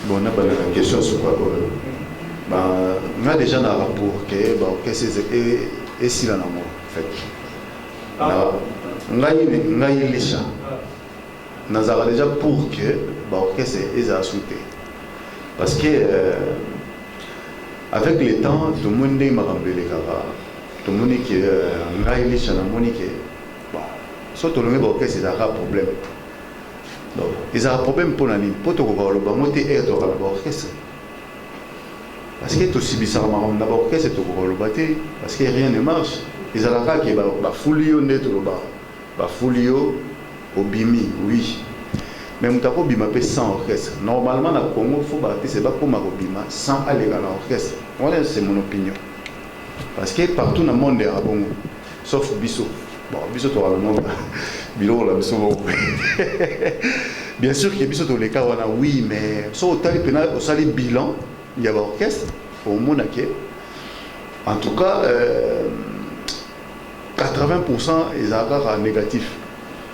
Bon, on a une question sur quoi. On a déjà un rapport que c'est et si là, en fait. On a eu les chats. On a déjà pour que c'est sauté. Parce que avec le temps, tout le monde m'a rappelé les caras. Tout le monde qui a eu les chats, bon, surtout le monde c'est un problème. Donc, ils ont un problème pour l'année. Pour tout le monde, parce que tout si bizarrement, d'abord, qu'est-ce que tu veux le parce que rien ne marche. Ils ont la carte qui va fouiller net le bas, va fouiller au bimi, oui. Mais on t'a pas bima sans orchestre. Normalement, dans le Congo, il faut battre, c'est pas comme un bima sans aller dans l'orchestre. Voilà, c'est mon opinion. Parce que partout dans le monde, il y a bon, sauf Bissot. Bon, Bissot, tu as le monde. Bilo, là, Bissot. Bien sûr qu'il y a Bissot dans les cas, oui, mais sur le bilan, il y a l'orchestre, au monde. En tout cas, 80% ils ont négatif.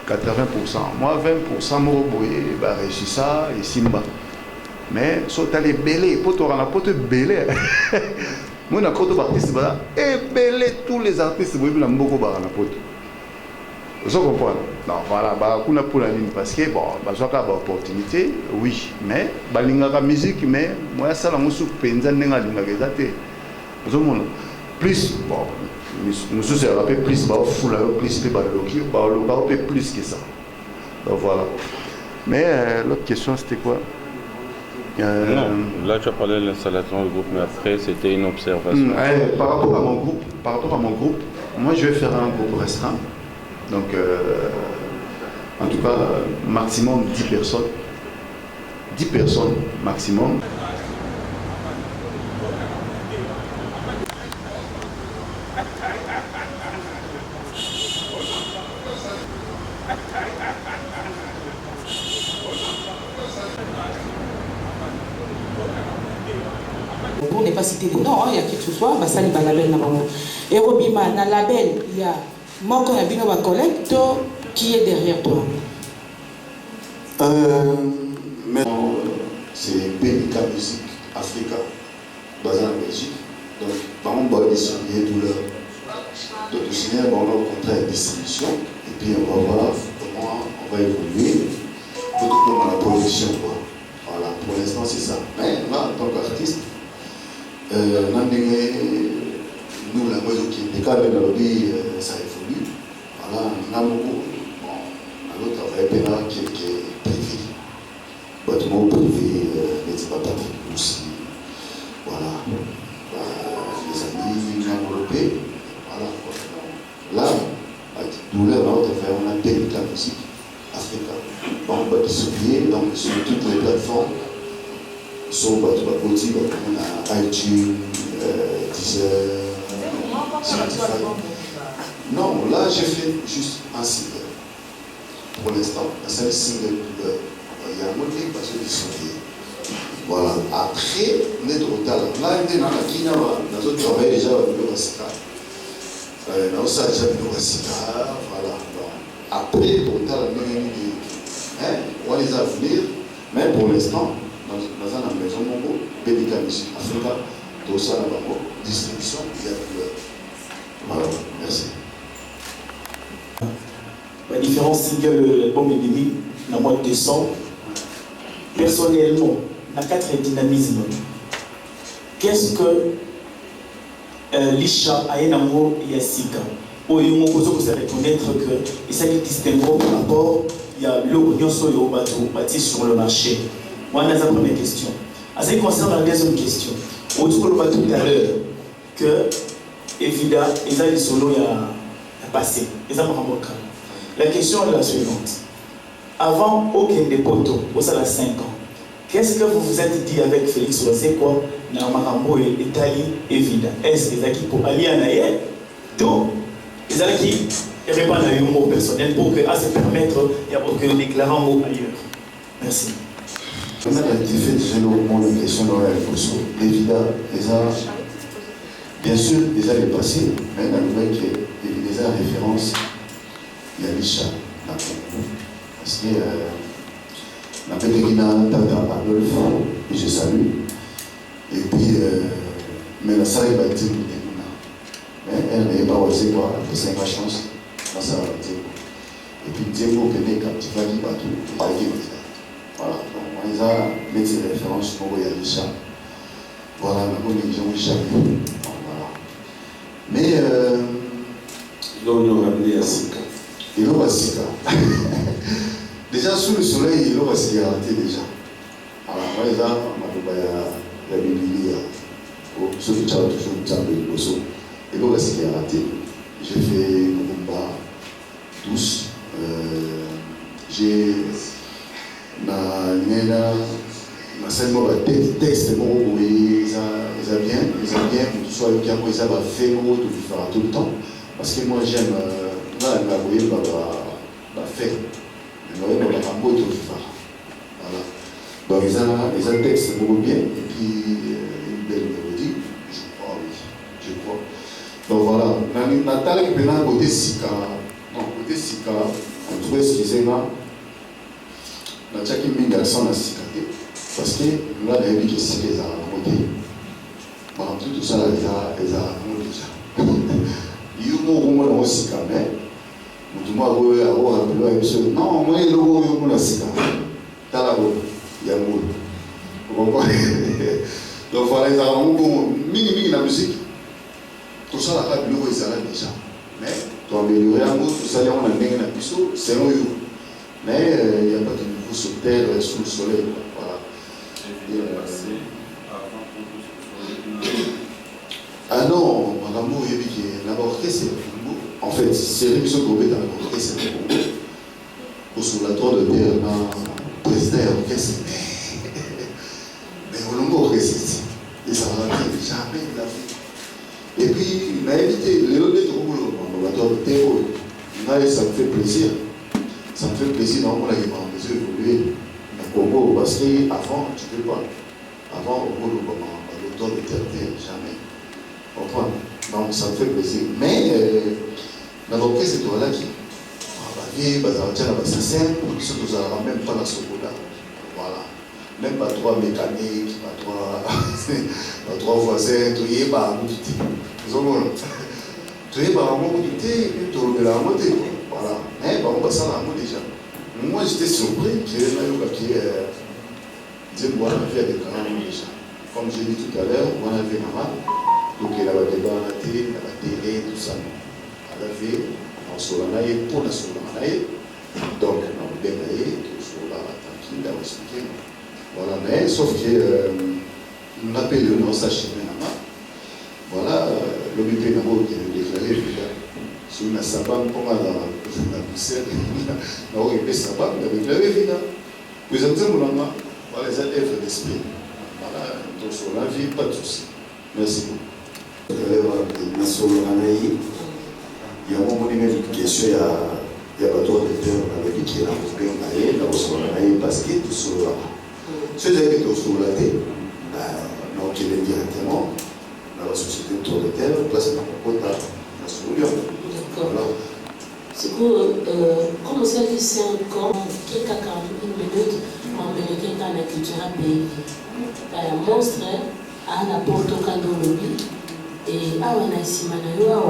80%. Moi, 20%, moi, réussi ça et Simba. Mais, si tu as les bélés, pour te rendre compte, bélé. Moi, je suis artiste, et bélé, tous les artistes, vous voyez, beaucoup de vous comprenez? Non, voilà, on a pour la ligne parce que, bon, j'ai une opportunité, oui, mais, la musique, mais, moi, ça, je suis plus, bon, nous sommes rappelés plus, plus que ça. Donc voilà. Mais l'autre question, c'était quoi? Non, là tu as parlé de l'installation du groupe, mais après c'était une observation. Par rapport à mon groupe, moi je vais faire un groupe restreint. Donc, en tout cas, maximum 10 personnes. 10 personnes maximum. On n'est pas cité les noms, il y a qui que ce soit, ça il y a label. Et Robima, dans le label, il y a mon collègue qui est derrière toi. C'est BNK Music Africa, basé en Belgique. Donc, par exemple, on va distribuer tout le. Donc, au cinéma, on a un contrat de distribution. Et puis, on va voir comment on va évoluer. Tout le monde à la production. Voilà, pour l'instant, c'est ça. Mais là, en tant qu'artiste, nous, la musique qui est décalée dans le pays, ça évolue. Voilà, on a beaucoup. Bon, l'autre travail pénal qui est privé. Bâtiment privé, les Patrick aussi. Voilà. Les amis enveloppés. Voilà. Là, douleur, on a BNK Music Africa. On va distribuer donc sur toutes les plateformes. Sur Batouakoti, on a iTunes, Deezer, Spotify. Non, là j'ai fait juste un single. Pour l'instant, c'est un single. Il y a un autre livre parce que c'est voilà. Après, on est au talent. Là, on est dans la Guinée, dans d'autres travail déjà avec le Racita. Dans ça, déjà avec le Racita. Voilà. Après, au talent, on les a venir, mais pour l'instant, dans la maison, BNK Music Africa, tout ça, distribution, il y a plus. Voilà, merci. La différence single, l'album est démis dans le mois de décembre. Personnellement, dans 4 dynamismes, qu'est-ce que l'Isha a un amour et Yassika? Pour vous reconnaître que ça existe par rapport il y a l'opinion sur le bâti sur le marché. Moi, c'est la première question. En ce qui concerne la deuxième question, autour de tout à l'heure, que évidemment, ils ont des solos à passer. La question est la suivante. Avant aucun des poteaux, vous avez 5 ans, qu'est-ce que vous vous êtes dit avec Félix Rosé quoi dans Marambo et Italie évident? Est-ce que vous pour aller en ailleurs? Donc, ils ont qui répondre à un mot personnel pour que, à se permettre de déclarer un mot ailleurs. Merci. On a identifié déjà le question dans la réflexion. Évidemment, bien sûr, déjà les passés, mais dans le nouvelle qui est déjà référence, il y a l'Isha. Parce que Et je salue. Et puis, mais la salle va dire mais elle n'est pas osé quoi, c'est une chance. La salle va dire. Et puis, Dieu vous connaît quand tu vas dire tout, voilà, donc ils ont mis ces références pour voyager ça. Voilà, nous avons jamais. Voilà. Mais, là, on a ramené à Sika. Il a Sika. Déjà, sous le soleil, il a Sika déjà. Alors, moi, les gens, la Bible, ceux qui ont toujours le bosso, il a Sika raté. J'ai fait un combat douce. J'ai seulement des textes, ils aiment bien, soit le cas, ils avaient fait tout le temps. Parce que moi, j'aime, faire. Voilà. Donc, ils ont un texte beaucoup bien, et puis une belle mélodie. Je crois, oui. Je crois. Donc, voilà. Nathalie qui est côté Sika. Non, côté Sika, on trouve ce qui est là. On a déjà mis l'accent dans Sika. Parce que là, il y a des gens qui ont monté. Par exemple, tout ça, ils ont monté déjà. Il y a un peu de Sika, mais. Non, moi, il y a un peu de Sika. Il y a un peu. Vous comprenez? Donc voilà, ils ont un peu mini la musique. Tout ça, là, il y a déjà. Mais, pour améliorer un peu, tout ça, il y a un peu c'est un peu. Mais il n'y a pas de niveau sur terre, sous le soleil. Voilà. Ah non, madame, il y a l'orchestre. En fait, c'est lui qui se trouve dans l'orchestre. Pour sur la tour de terre, dans le président de l'orchestre. Mais on n'a pas orchestre. Et ça va jamais de la vie. Et puis, il m'a invité, les autres dans la tour de terre. Ça me fait plaisir. Ça me fait plaisir, non, on a besoin d'évoluer. Parce qu'avant, tu ne peux pas. Avant, au bout de l'auteur de terre, jamais. Comprends? Donc, ça me fait plaisir. Mais, dans l'orchestre, c'est toi là qui. Surtout, même pas dans ce coup-là. Voilà. Même pas trois mécaniques, pas trois voisins, tout y est, bah, tout est, bah, tout est, voilà. Mais, bah, on va ça là, déjà. Moi, j'étais surpris qu'il y ait on avait des grands déjà. Comme j'ai dit tout à l'heure, on avait maman, donc il y avait des bancs à la télé, tout ça. Elle avait, on se l'anaïe, pour la solanaïe, donc on a bien aïe, tout là, tranquille, on va expliquer. Voilà, mais sauf que, on appelle le nom Sachi Menama. Voilà, le BP Namo qui est déclaré, sur une sabane, pour la poussière, on a eu sabane, il a déclaré, vous avez dit, mon maman. Voilà, les élèves d'esprit. Voilà, donc sur la vie, pas de souci. Merci beaucoup. Il y a un moment de question, il y a pas trop de termes avec qui est là, vous gagnez, là, vous parce que tout sur là. Ce qui est sur la tête, donc il est directement dans la société de tour de terre, place dans le quota, la solution. D'accord. C'est que, comme ça dit, c'est encore quelques 40 minutes. Américain dans la culture pays. Monstre à la porte au cadeau lobby et à un simanayo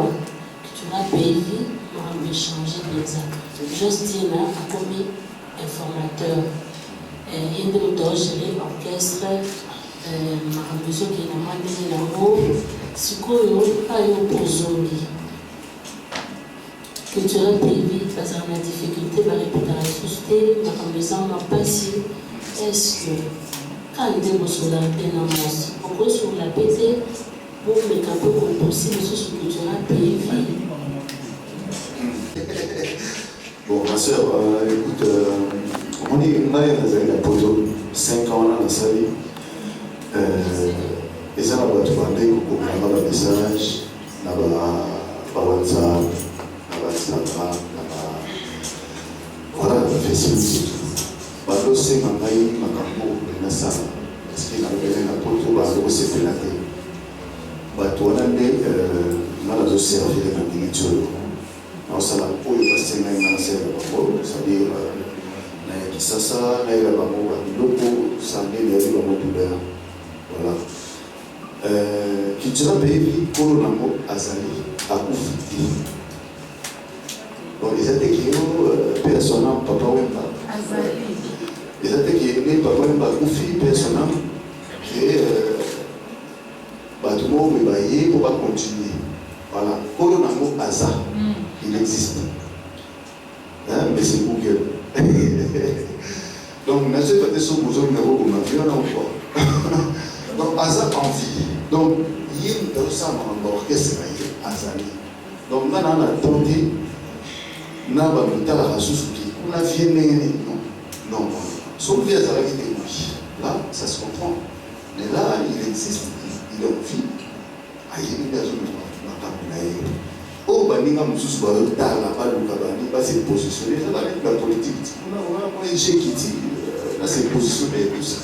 culture pays on va changer bien ça. Justina a commis informateur. Il y a des orchestre, ma besoin qui est demandé la haut, ce qu'on a eu pour zombi. Culture pays parce qu'on a difficulté à répéter la société, ma besoin m'a passé. Est-ce que quand il est sur la pénance, pourquoi sur la PT, pour les capot comme possible, sur culture pays. Bon, ma soeur, écoute, on est dans la poto, 5 ans dans la salle. Et ça, on va te demander pour avoir le message, par WhatsApp, par Instagram, voilà, Facebook. Balo se mangai makambo na sana parce que na bele na poto balo se pelate bato wana nde na zo servir na ndingi tsholo na sala oyo parce que na servir bango c'est-à-dire na Kisasa na ile bango bandoko santé ya ile bango douleur voilà culture baby kolo nango azali akufi donc les attaqués personnel papa wemba azali les attaqués papa wemba akufi personnel et bato mo baye pour pas continuer voilà kolo nango aza il existe hein mais c'est Google donc n'a pas été sur besoin de n'avoir comme avion encore donc aza envie donc il dans ça dans l'orchestre azali donc là on a tenté na ba mutala rasusuki on a vie non son vie azali était oui là ça se comprend mais là il existe il est en vie aïe bien sûr na tamunaye oh baninga mususu ba tala ba luka bani ba se positionner ça dans la politique on a j'ai quitté là c'est positionner tout ça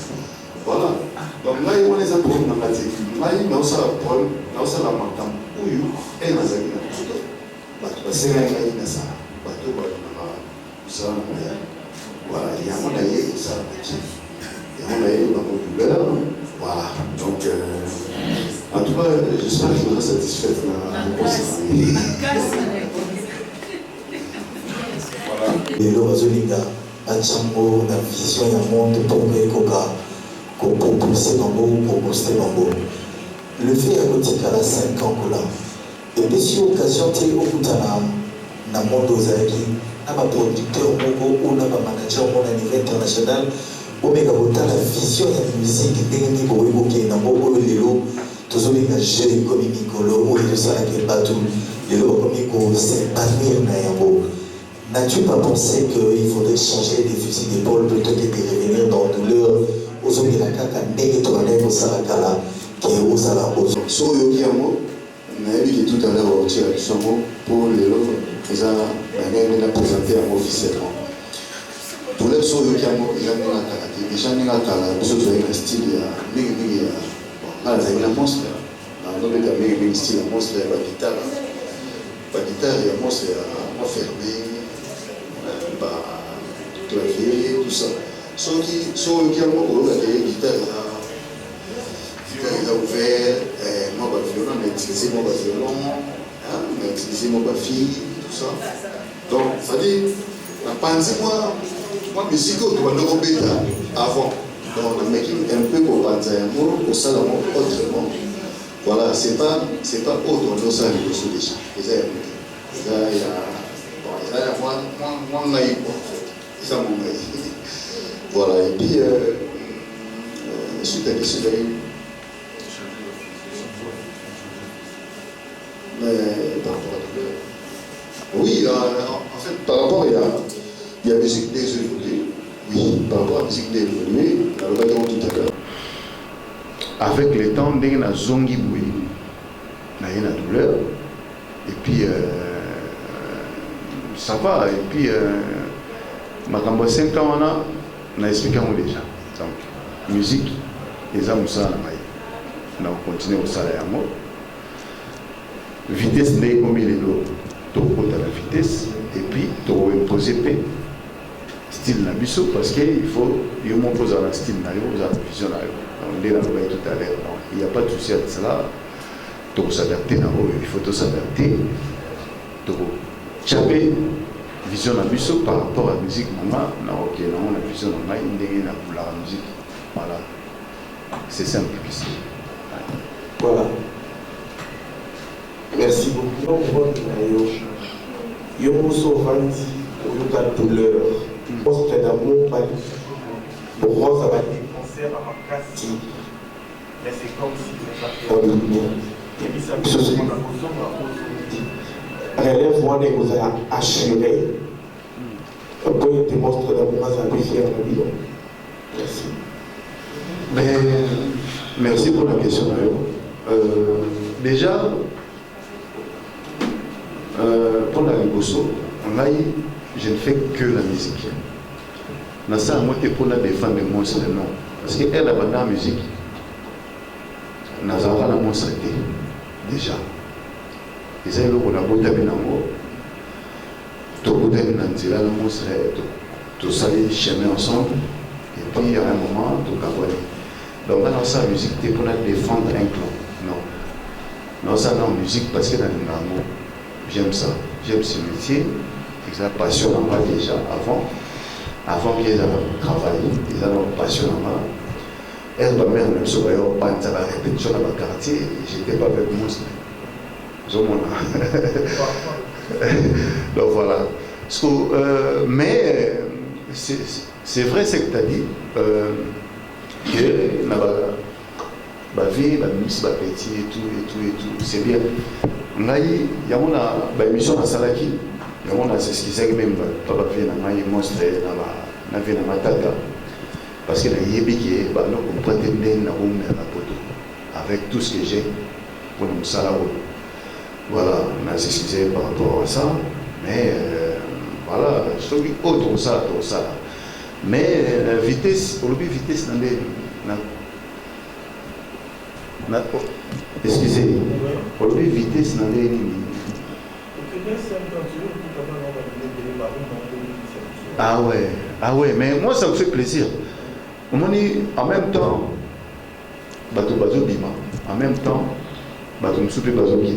voilà donc là on les a pour na kati là il na ça pour na ça la matam uyu et na zaki na tout ba ba se na ina ça ba to ba na ça voilà il y a mon aïe ça il y a mon aïe ba douleur voilà donc en tout cas j'espère que vous êtes satisfait de la réponse. lelo bazolinga bachango na vision ya monde pour ekoka kopropulse bango kopouste bango le fait ya kotikala 5 ans kola epesi occasion te okutana na monde ozalaki na baproducteur moko o na bamanager moko na niveau international omeka kotala vision ya musique ndenge nini bokoki kokende nango oyo lelo tozolinga jeu ekomi mikolo oyo tosalaki bato lelo bakomi kosepanir na yango. N'as-tu pas pensé qu'il faudrait changer des fusils d'épaule plutôt que de revenir dans douleur aux hommes de la caca ndenge tokanai kosala kala ke ozala ozo so yoki yango nayebi ke tout à l'heure otira biso yango pour lelo eza ndenge na présenter yango officiellement douleur so yoki yango eza ndenge na kala te déjà ndenge na kala biso tozali na style ya mingi ya nga nazali na monstre nazobeta mingi style ya monstre ya bagitare ya monstre ya fermé clavier, tout ça. Ceux qui ont la guitare ouvert, moi violon, on a utilisé mon violon, on a utilisé mon fille, tout ça. Donc, ça dit, la pensée, moi, musique, on doit le remettre avant. Donc, on a mis un peu pour penser un mot, pour ça, autrement. Voilà, c'est pas autre, on doit ça, les choses déjà. Il y a moins naïf, en fait. C'est ça mon naïf. Voilà, et puis, suite à l'issue d'ailleurs. Mais par rapport à oui, en fait, par rapport, il y a la musique désévoluée. Oui, par rapport à la musique désévoluée, on va dire tout à l'heure. Avec le temps, on a zongi boui, on a une douleur, et puis ça va, et puis ma 5 ans, on a expliqué déjà. Donc, musique, les âmes, on a continué au salaire. Vitesse n'est comme il est là, tu as la vitesse, et puis tu as imposé style nabiso, parce qu'il faut, il faut poser un style, il faut la vision. On est là tout à l'heure, il n'y a pas de souci à cela, tu peux s'adapter, il faut s'adapter, tu peux changer vision nabiso par rapport à la musique, maman, ok, on a vision de la musique, voilà, c'est simple ici. Voilà. Merci beaucoup. Yo moso vandi oyoka douleur. Poste d'amour pas pour moi ça va être concert à ma classe. Mais c'est comme si relève moi des vous assuré. Pour te montrer d'amour à sa vie Merci. Mais merci pour la question. Déjà pour la Riboso, je ne fais que la musique. Nasa moi et pour la défendre monstre non. Parce qu'elle a pas la musique. Nasa la monstre déjà. Et c'est là où on a beau d'amener en haut. Tout le monde a la monstre. tout ça les chemin ensemble, et puis à un moment, tout capoter. Donc dans sa musique, tu pour défendre un clan. Non. Non, ça non, musique parce que dans le amour, j'aime ça. J'aime ce métier, et ça passionne en moi déjà avant qu'ils aient travaillé, ils ont passionné en moi. Elle doit même se voir au pan, ça va répétition dans le quartier, j'étais pas avec moi. Donc voilà. Mais c'est vrai ce que tu as dit, que la vie, la musique, la petit et tout, c'est bien. Il y a une émission à Salaki, il y a c'est ce qui s'est même pas la vie, il y a monstre dans la vie de ma tata. Parce que nous avec tout ce que j'ai pour nous salaud. Voilà, on a s'excusé par rapport à ça, mais voilà, je trouve autre ça. Mais la vitesse, pour le vitesse, excusez, pour le vitesse, ah ouais, mais moi ça me fait plaisir. En même temps, bateau bima. En même temps, bateau me soupe bateau qui.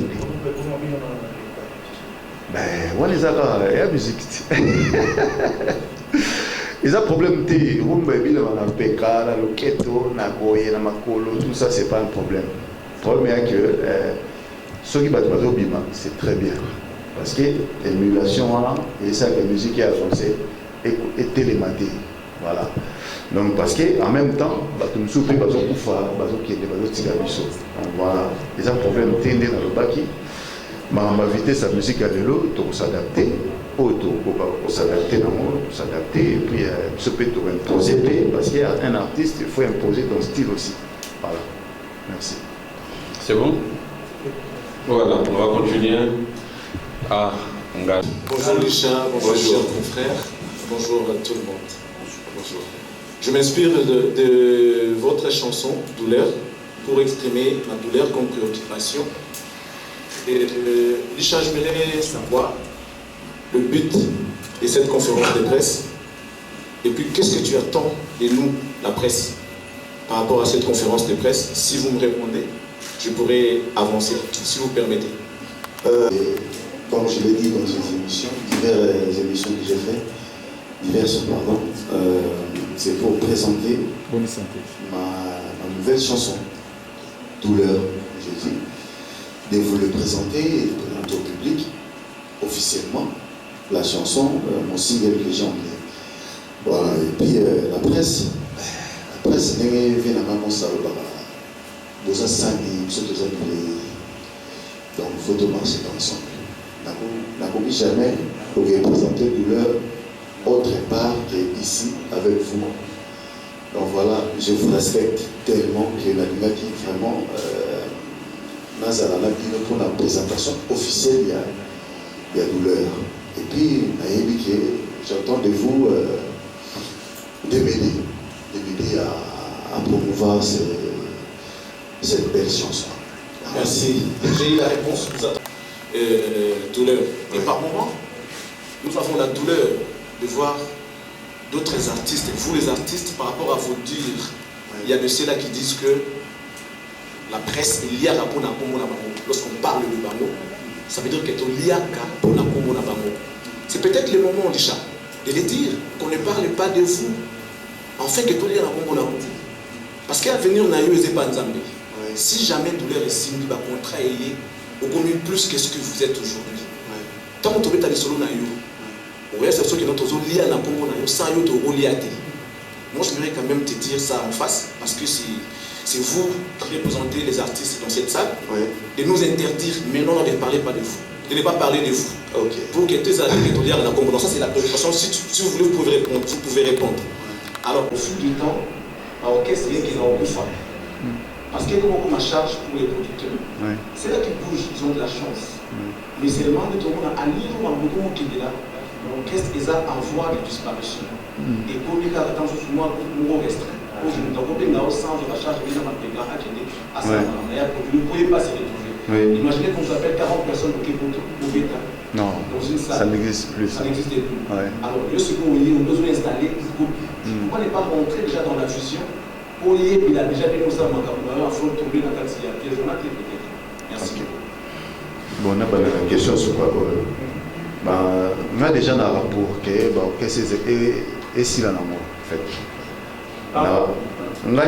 Ben, on les a là, il y a musique. Ils ont problème de tout ça, c'est pas un problème. Le problème est que ceux qui battent bateau bima, c'est très bien. Parce que l'émulation, et ça, la musique est avancée, est télématique. Voilà. Donc, parce qu'en même temps, tu me souffles, tu me voilà. Ils ont un problème de dans le baki. Ma vitesse, la musique à vélo, tu peux s'adapter. Tu peux s'adapter, et puis tu peux imposer. Parce qu'il y a un artiste, il faut imposer ton style aussi. Voilà. Merci. C'est bon? Voilà, on va continuer. Bonjour Richard, bonjour chers confrères, bonjour à tout le monde. Bonjour. Je m'inspire de votre chanson Douleur pour exprimer ma douleur comme préoccupation. Et Richard, j'aimerais savoir le but de cette conférence de presse et puis qu'est-ce que tu attends de nous, la presse, par rapport à cette conférence de presse. Si vous me répondez, je pourrais avancer, si vous permettez. Comme je l'ai dit dans ces émissions, diverses émissions que j'ai faites, c'est pour présenter ma nouvelle chanson, Douleur, j'ai dit, de vous le présenter et de présenter au public officiellement la chanson, mon single que j'ai envoyé. Voilà, et puis la presse, vient à maman ça, donc il faut tout marcher ensemble. N'a jamais représenté Douleur autre part qu'ici avec vous. Donc voilà, je vous respecte tellement que la lumière qui vraiment pour la présentation officielle, il y a Douleur. Et puis, j'attends de vous de m'aider à promouvoir cette belle chanson. Merci. J'ai eu la réponse. Nous attendons douleur. Et par moment, nous avons la douleur de voir d'autres artistes, vous les artistes, par rapport à vous dire, il y a de ceux-là qui disent que la presse, il y a lorsqu'on parle de Bango, ça veut dire que c'est peut-être le moment, Lisha, de les dire qu'on ne parle pas de vous, enfin que tout le monde. Parce qu'à venir, on a eu les Panzambé. Si jamais douleur est signé, le contrat est lié, au mieux plus que ce que vous êtes aujourd'hui. Tant que vous êtes solo na yo, ouais, c'est ce que notre lié à la Congo na yo, sans yo to oliaté. Moi, je voudrais quand même te dire ça en face, parce que c'est vous qui représentez les artistes dans cette salle, de nous interdire, mais non, de ne parler pas de vous, de ne pas parler de vous. Pour que tous les artistes à la Congo, ça c'est la préoccupation. Si vous voulez, vous pouvez répondre. Alors, au fil du temps, l'orchestre vient qu'ils ont fait. Parce qu'il y a comme une charge pour les producteurs. C'est là qu'ils bougent, ils ont de la chance. Mais c'est le monde de tout le monde à lire dans beaucoup qui est là. L'orchestre est en voie de disparition. Et pour les cas, attention sur moi, pour restreint. Pour que nous avons sans de la charge, vous ne pouvez pas se retrouver. Imaginez qu'on vous appelle 40 personnes au Képoto, au Beta. Non, dans une salle. ça n'existe plus. Ça n'existait plus. Ouais. Alors, il y a ce qu'on besoin d'installer, pourquoi n'est pas rentré déjà dans la fusion? Il a déjà dénoncé à Macabou, il faut tomber dans la taxi, il y a peut-être. Merci. Okay. Bon, on a une question sur quoi? On a déjà un rapport que c'est et si là, en fait. On a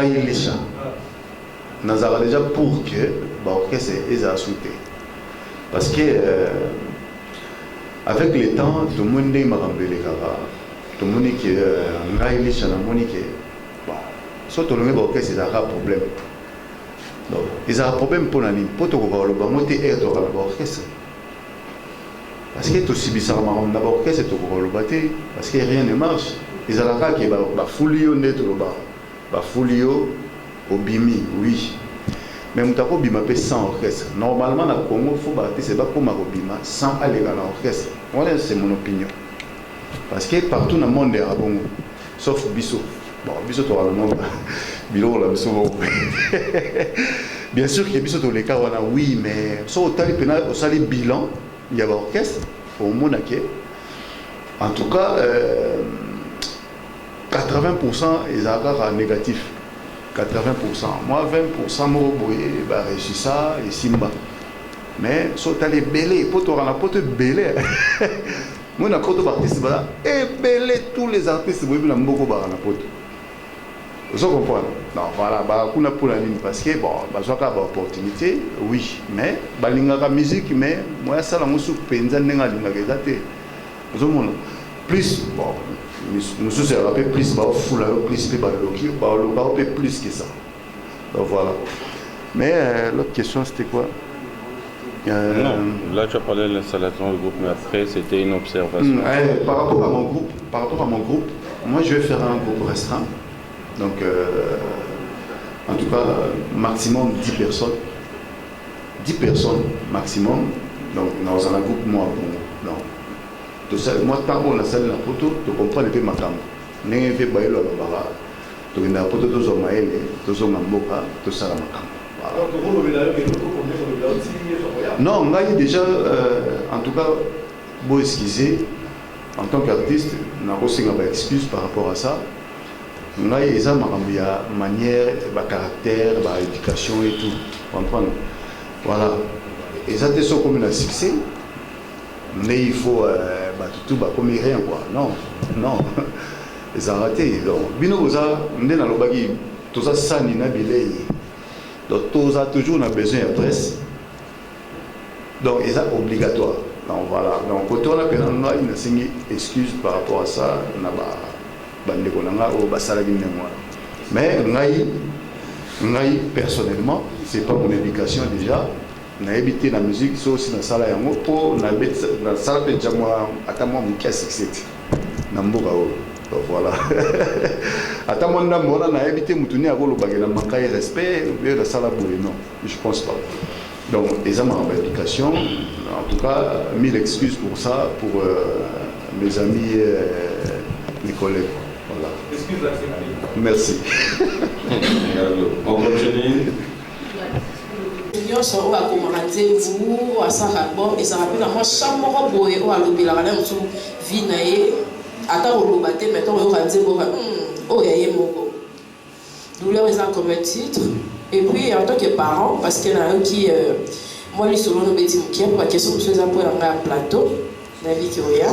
eu les chats. On a déjà pour que c'est à sauter. Parce que avec le temps, tout le monde m'a rappelé les caras. Tout le monde qui a eu les chats, bon, surtout le monde c'est un problème. Donc, ils ont un problème pour l'année. Pour tout le monde, ils ont un orchestre. Parce que tout si bizarrement, on a un orchestre, parce que rien ne marche. Ils ont un cas qui est foulio net, foulio au bimi, oui. Mais on a un bima sans orchestre. Normalement, dans le Congo, il faut battre, c'est pas comme un bima sans aller dans l'orchestre. Voilà, c'est mon opinion. Parce que partout dans le monde, il y a un bon, sauf Bissot. Bon, Bissot, tu as le monde. Bien sûr que Bissot, les cas, oui, mais si on a au bilan, il y a l'orchestre, au monde. En tout cas, 80% ils ont négatif. 80%. Moi, 20%, moi, réussi ça et Simba. Mais si on a les belés, pour te rendre compte, belé. Moi, on a beaucoup d'artistes, et belé, tous les artistes, vous voyez, beaucoup de vous comprenez? Non, voilà, on a pour la ligne parce que, bon, j'ai une opportunité, oui, mais, la musique, mais, moi, ça, je suis plus, bon, nous sommes rappelés plus, plus que ça. Donc voilà. Mais l'autre question, c'était quoi? Non, là tu as parlé de l'installation du groupe, mais après c'était une observation. Par rapport à mon groupe, moi je vais faire un groupe restreint. Donc, en tout cas, maximum 10 personnes. 10 personnes maximum. Donc, dans un groupe, moi, non. Moi, tant qu'on a salle la photo, tu comprends le peu ma cam. N'est-ce pas bailler le bara. Tu viens photo de ton maël, de ton amboka, de ça la cam. Non, on a déjà, en tout cas, beau excuser, en tant qu'artiste, on a aussi une excuse par rapport à ça. On a des manière, caractère, éducation et tout. Comprendre? Voilà. Et ça, c'est comme un succès. Mais il faut tout comme rien quoi. Non, non. Ils ont raté. Donc, binoza, on est dans le bagui. Tout ça, ça n'a pas de donc, tout ça, toujours on a besoin d'adresse. Donc, c'est obligatoire. Donc, voilà. Donc, quand on a une excuse par rapport à ça, on a mais personnellement, ce n'est pas mon éducation déjà. On a habité la musique, c'est aussi dans la salle pour la salle de Djamoua, attends-moi mon cas succès. Voilà. Attends-moi, on a habité Moutouni à Golo Bagé, on a respect, la salle à Boulé, non, je ne pense pas. Donc, les hommes en éducation, en tout cas, 1000 excuses pour ça, pour mes amis, mes collègues. Voilà. Merci. On continue. nyonso oyo akomaka nzemvu asaka album ezalaka mpe na mwa champ moko boye oyo alobelaka na mosusu vi na ye ata koloba te maintenant oyoka nzembo oyo ya ye moko douleur eza comme un titre et puis en tant que parent parce que nayoki moi lisolo nobeti mokia mpo baquestion mosusu eza mpo elanga ya plateau na biki oya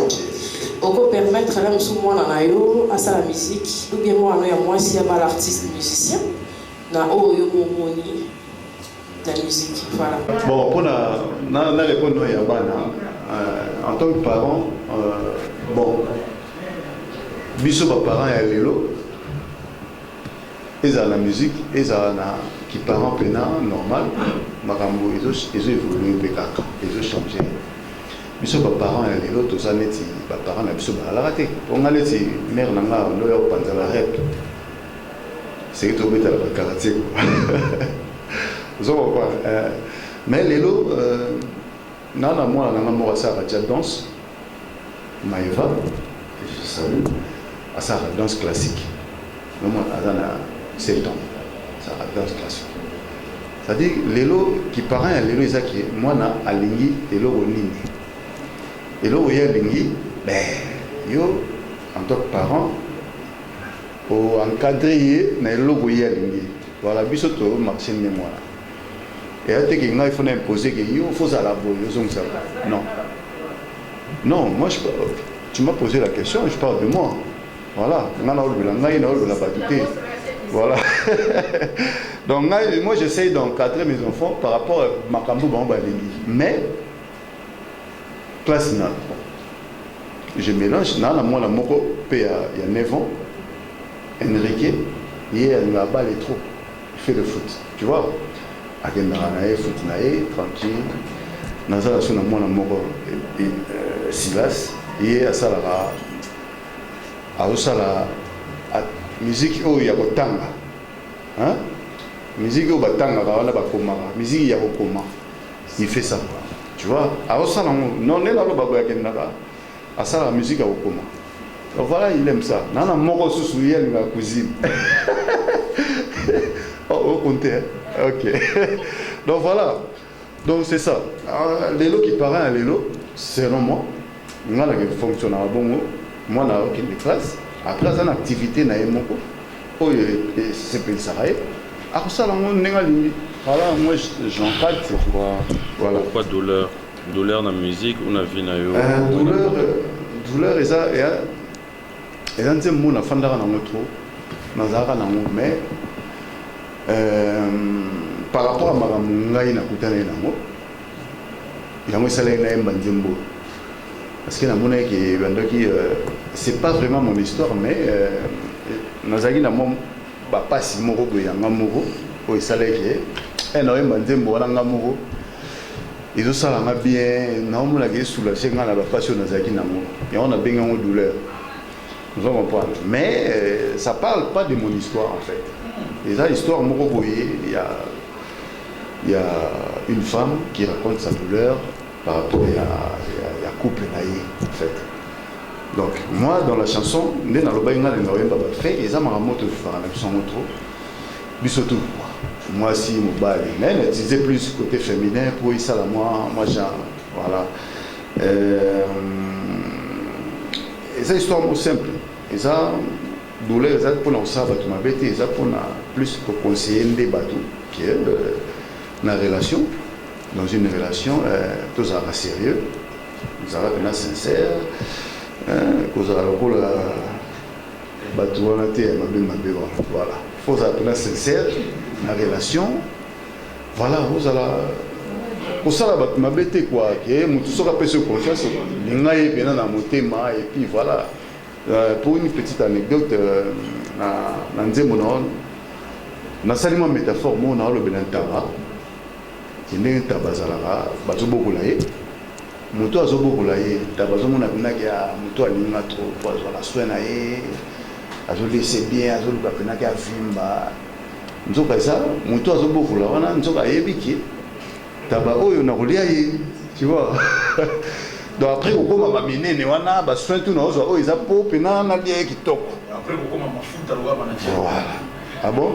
okopermettre na mosusu mwana na yo asala musique ou bien mwana ya mwasi ya bala artiste musicien na oyo momoni la musique, voilà. Bon, pour la réponse à Yabana, en tant que parent, bon, biso parents et Lélo, ils ont la musique, ils ont qui parents pénal normal, Marambo, ils ont évolué, ils ont changé. Biso parents et Lélo, tous les parents et biso la raté. On a les mères nanga, on doit penser la rep. C'est que tu as la karaté. Mais Lélo, nana moi nana ça la danse Maïva, je salue, à sa danse classique. Moi à 7 ans, ça danse classique. C'est-à-dire Lélo qui parent Lélo Isaki, moi na alingi Lélo Onini. Et là où il y a lingi, ben yo en tant que parent pour encadrer na logo il y a lingi. Voilà, biso to marché de mémoire. Et à tes il faut imposer que il faut ça la ça. Non. Non, moi tu m'as posé la question, je parle de moi. Voilà, voilà. Donc moi j'essaye d'encadrer mes enfants par rapport à ma cambo. Mais classe na. Je mélange na moi la moko il y a 9 ans. Enrique, il a balle trop. Il fait le foot, tu vois. Foot tranquille. Nazala suna moi la moko Silas, il a ça là. La musique où il y a Tanga. Hein? Musique où Batanga, musique où il fait ça. Tu vois? Alors ça, non, là, la musique à Okoma. Donc voilà, il aime ça. Nana moko sous la cuisine. Oh, au compteur. Ok. Donc voilà. Donc c'est ça. L'élo qui paraît à l'élo, selon moi, on a fonctionne à bon. Moi, je suis en classe. Après, j'ai une activité dans le monde. C'est pas ça. Après ça, voilà, moi, j'encadre. Voilà. Pourquoi douleur? Douleur dans la musique ou dans la vie? Douleur, et là, c'est mon enfant dans le métro. Mais par rapport à ma mère, il y a un salaire qui parce que c'est pas vraiment mon histoire, mais nazaki na mon pas si moro boya ngamoro o salé que un homme ndembo na ngamoro ils ont ça la bien na on la soulager na la passion nazaki na mo et on a bien une douleur nous allons comprendre mais ça parle pas de mon histoire en fait les histoires moro boyé il y a une femme qui raconte sa douleur par rapport à couple naïf en fait. Donc moi dans la chanson, né dans le bain fait et ça m'a remonté faire la chanson moto. Moi si mon bal, mais disait plus côté féminin pour ça là moi genre voilà. Et ça histoire simple. Et ça douleur ça pour ça tu m'as bêté ça pour plus pour conseiller des bateaux qui est la relation. Dans une relation, tout ça va sérieux, ça va être sincère, cause à la rôle voilà, faut ça être sincère, la relation, voilà, vous allez, pour ça là, ma bête quoi, que tout ça peut se confiance, l'ingaye bien dans mon thème et puis voilà, pour une petite anecdote, dans un saliment métaphore, moi on a le benantara. Il y a un tabazala, bazobokulaye. Moto azobokulaye, tabazomona binaka moto alinga trop, poizo la soinaye. Azolese bien, azoluka penaka vimba. Nzoka ça, moto azobokula wana nzoka yebiki. Taba oyo na kolia ye, tu vois. Donc après okoma ba minene wana ba soin tout na ozo oyo za po pena na lia kitoko. Après okoma mafuta loba bana tia. Voilà. Ah bon?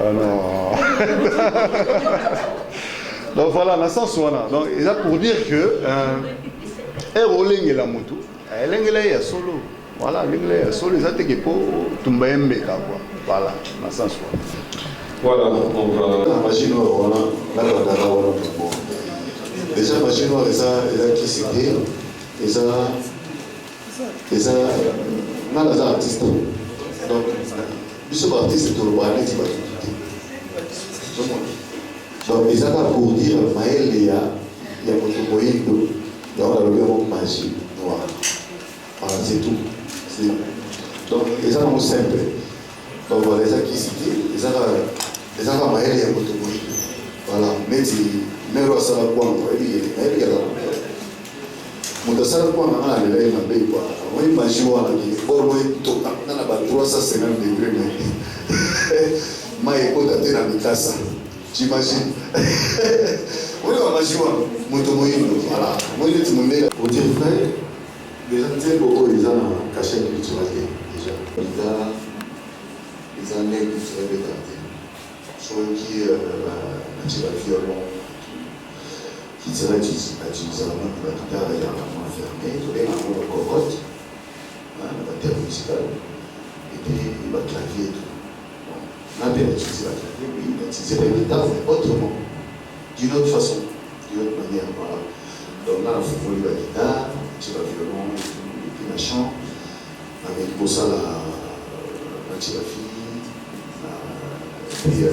Ah non. Donc voilà, dans le sens où donc c'est pour dire que la moto, elle solo. Voilà, elle solo, c'est que pour tomber un mec quoi. Voilà, dans le sens où. Voilà, on va. Machine voilà, déjà machine elle qui s'est et ça mal artiste. Donc, ce artiste tout le monde est donc, ils ont pour dire Maël, il y a un moïdo, il y a un magie noire. Voilà, c'est tout. Donc, ils ont simple. Donc, voilà, les gens qui citent, ils ont Maël, il y a un moïdo. Voilà, mais il y a un quoi, il y a un Motasala kwa ngana le lei mabe kwa. Moi magie wala ki or moi to na ba 350 degrés mais. Mai ko ta tena mikasa. J'imagine. Oui, on va jouer. Voilà. Moi, je me dis, au dire vrai, les gens disent beaucoup, ils ont caché le culturel. Déjà, ils ont l'air culturel de Soit qui a violon, qui sera utilisé dans la guitare et en fermé, tout est en cocotte, la terre musicale, et puis le clavier et tout. On a bien utilisé le clavier, oui, on a utilisé la guitare, mais autrement, d'une autre façon, d'une autre manière. Voilà. Donc là, il faut la guitare, le violon, et puis le chant, avec pour ça la fille, et puis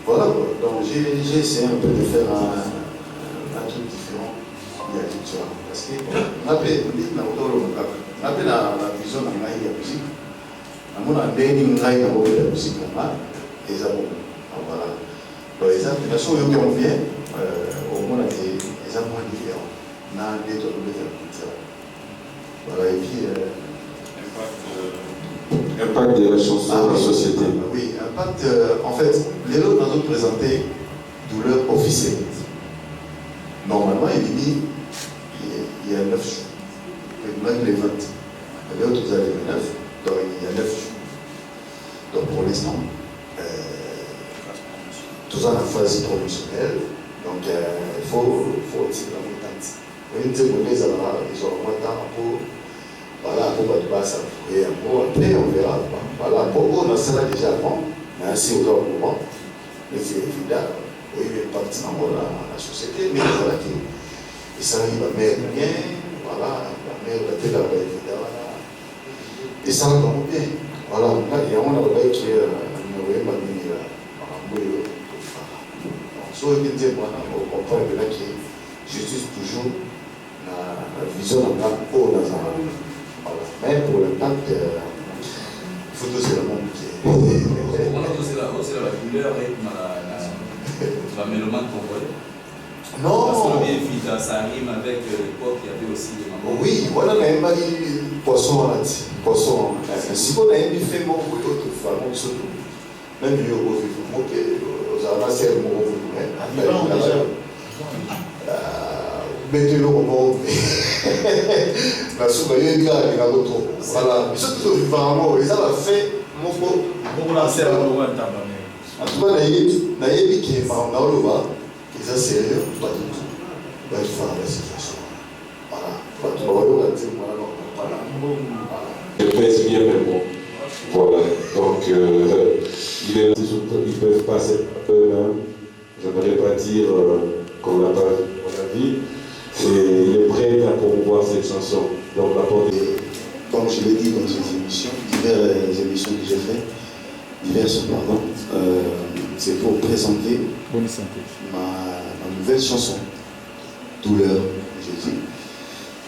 voilà. Donc j'ai essayé un peu de faire un truc différent. Parce qu'on appelle la vision de la musique. On a des la musique là-bas, et ça bon. Voilà. Donc, les applications qui ont bien, au moins, les moins différents. On a des autres voilà, et puis. Impact de la chanson dans la société. Oui, impact. En fait, les autres nous ont présenté douleur officielle. Normalement, il y a 9 jours. Même les 20. Les autres, vous avez les 9. Donc, il y a 9 jours. Donc, pour l'instant, tout ça en phase promotionnelle. Donc, il faut tirer la montagne. Vous voyez, ils ont moins de temps pour. Voilà, pour s'affouiller un peu. Après, on verra. Voilà, pour on a ça déjà avant. Mais ainsi, au moment, mais c'est évident. Oui, il est parti dans la société, mais voilà, et ça, il va mettre bien. Voilà, la mère va être là, évidemment. Et ça, on va bien. Voilà, il y a un endroit qui est so il dit on comprend que là qui justice toujours la vision de la peau dans un mais pour l'impact il faut doser le monde qui est on a dosé la couleur et la mélomane convoyée. non parce que bien vite ça rime avec l'époque il y avait aussi des mamans oui voilà même pas poisson là poisson si on a un fait mon autre femme surtout même lui au vivre aux arnaques mon mettez-le au monde. La soupe est une gare, il a l'autre. Voilà. Mais surtout, vraiment, ils ont fait mon beau. Pour la serre, on va en tout cas, Naïbi qui est par Naoloba, ils ont sérieux, pas du tout. Il va faire la situation. Voilà. Je pèse bien mes mots. Voilà. Donc, ils peuvent passer eux-mêmes. Je ne voudrais pas dire qu'on n'a pas vu. Et il est prêt à promouvoir cette chanson. Donc, comme je l'ai dit dans ces émissions, diverses émissions que j'ai faites, c'est pour présenter ma nouvelle chanson, Douleur, j'ai dit,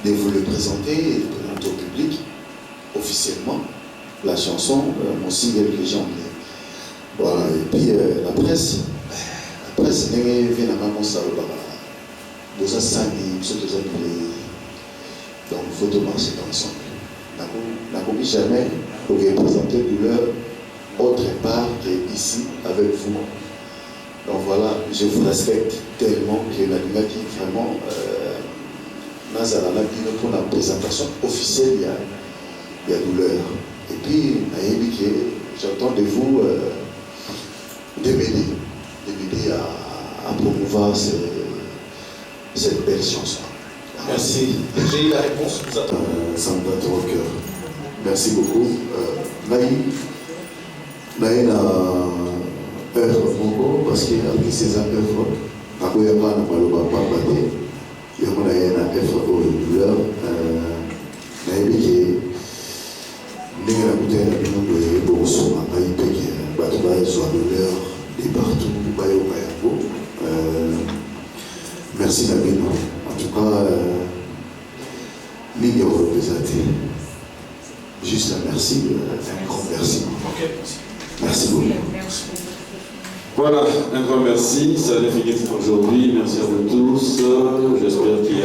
de vous le présenter et de présenter au public officiellement la chanson, mon single que j'ai emmené. Voilà, et puis la presse vient à maman ça dans un samedi, donc il faut tout marcher ensemble. N'a pas jamais pour présenter Douleur autre part qu'ici avec vous. Donc voilà, je vous respecte tellement que la lumière qui vraiment pour la présentation officielle, il y a Douleur. Et puis, j'attends de vous de m'aider à promouvoir cette belle chanson. Merci. J'ai eu la réponse. Ça me bat trop au cœur. Merci beaucoup. Naï n'a œuvre beaucoup parce qu'il a pris ses œuvres. Il y a pas de œuvre au Douleur. Naï qui n'est pas de beaucoup sur ma maille qui soit Douleur et partout. Merci Nabino. En tout cas, Ligue représenté. Juste un merci, un grand merci. Merci beaucoup. Voilà, un grand merci. Ça a fini pour aujourd'hui. Merci à vous tous. J'espère qu'il y a